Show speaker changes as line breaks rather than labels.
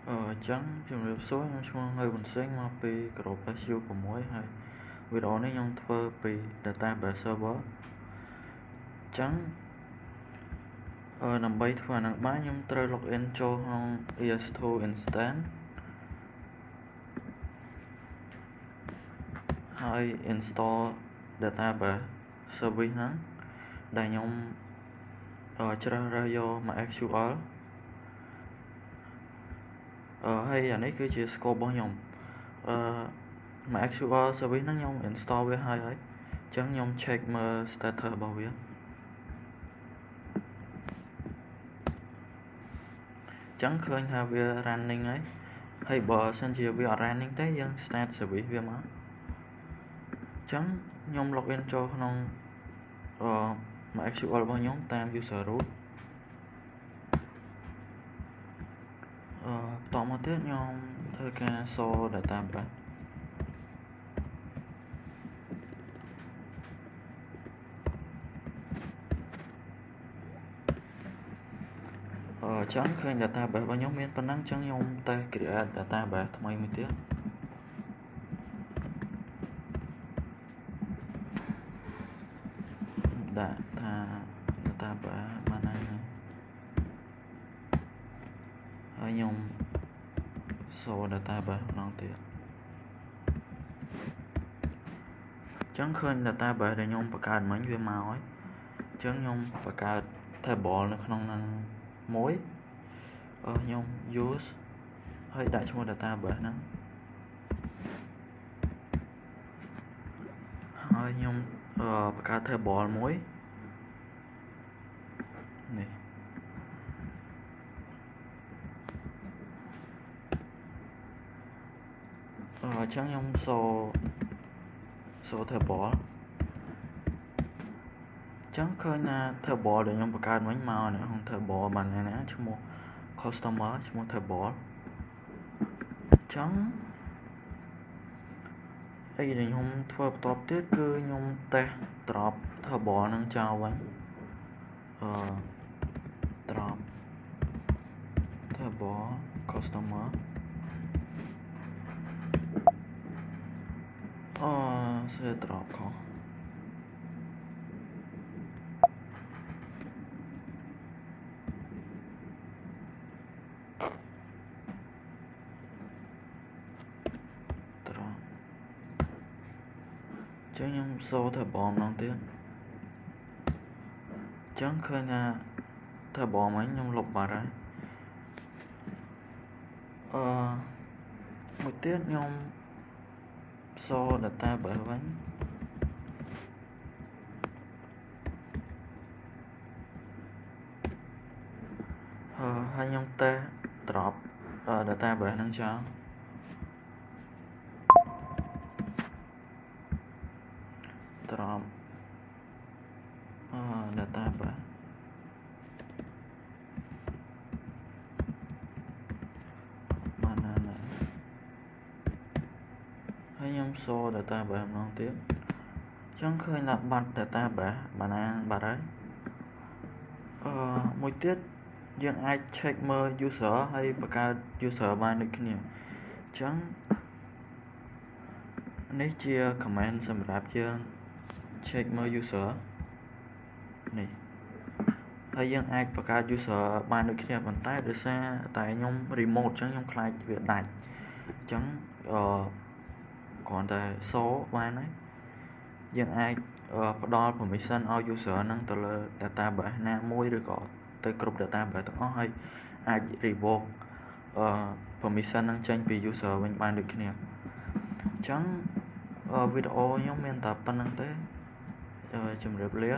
Chẳngជំរាបសួរខ្ញុំឈ្មោះងើយប៊ុនសេងមកពីក្រុម SU6 ហើយវីដេអូនេះខ្ញុំធ្វើពី database server ចឹងដើម្បីធ្វើអានឹងបានខ្ញុំត្រូវ login ចូលក្នុង ES2 instance ហើយ install database service ហ្នឹងដែលខ្ញុំជ្រើសរើសយក MySQL ហើយអានេះគឺជា scope របស់ខ្ញុំMySQL service ហ្នឹងខ្ញុំ install វាហើយអញ្ចឹងខ្ញុំ check មើល status របស់វាចឹងឃើញថាវា running ហើយបើសិនជាវាអត់ running ទេយើង start service វាមកចឹងខ្ញុំ login ចូលក្នុងMySQL របស់ខ្ញុំតាម user root បន្តមកទៀតខ្ញុំធ្វើការ show database ចឹងឃើញ database របស់ខ្ញុំមានប៉ុណ្ណឹងចឹងខ្ញុំតែ create database ថ្មីមួយទៀតដាក់ថា database បានហើយហើយខ្ញុំ show database ម្ដងទៀតចឹងឃើញ database ដែលខ្ញុំបង្កើតមិញវាមកហើយចឹងខ្ញុំបង្កើត table នៅក្នុងហ្នឹងមួយខ្ញុំ use ហើយដាក់ឈ្មោះ database ហ្នឹងហើយខ្ញុំបង្កើត table មួយនេះអញ្ចឹងខ្ញុំ show table ចឹងឃើញថា table ដែលខ្ញុំបង្កើតមិញមកនៅក្នុង table បានណាឈ្មោះ customer ឈ្មោះ table ចឹងអីដែលខ្ញុំធ្វើបន្ទាប់ទៀតគឺខ្ញុំ test drop table ហ្នឹងចោលវិញdrop table customer សេ drop ខុសចឹងខ្ញុំ show table ម្ដងទៀតចឹងឃើញថា table មិញខ្ញុំលុបបាត់ហើយមួយទៀតខ្ញុំ show database វិញហើយខ្ញុំ test drop database ហ្នឹងចោលdrop database បានណាហើយខ្ញុំ show database ម្ដងទៀតចឹងឃើញថាបាត់ database បានណាបាត់ហើយមួយទៀតយើងអាច check មើល user ហើយបង្កើត user បានដូចគ្នាចឹងនេះជា command សម្រាប់យើង check មើល user នេះហើយយើងអាចបង្កើត user បានដូចគ្នាប៉ុន្តែដោយសារតែខ្ញុំ remote ចឹងខ្ញុំខ្លាចវាដាច់ចឹងគ្រាន់តែ show បានហើយយើងអាចផ្ដល់ permission ឲ្យ user ហ្នឹងទៅលើ database ណាមួយឬក៏ទៅគ្រប់ database ទាំងអស់ហើយអាច revoke permission ហ្នឹងចេញពី user វិញបានដូចគ្នាអញ្ចឹងវីដេអូខ្ញុំមានតែប៉ុណ្្នឹងទេជម្រាបលា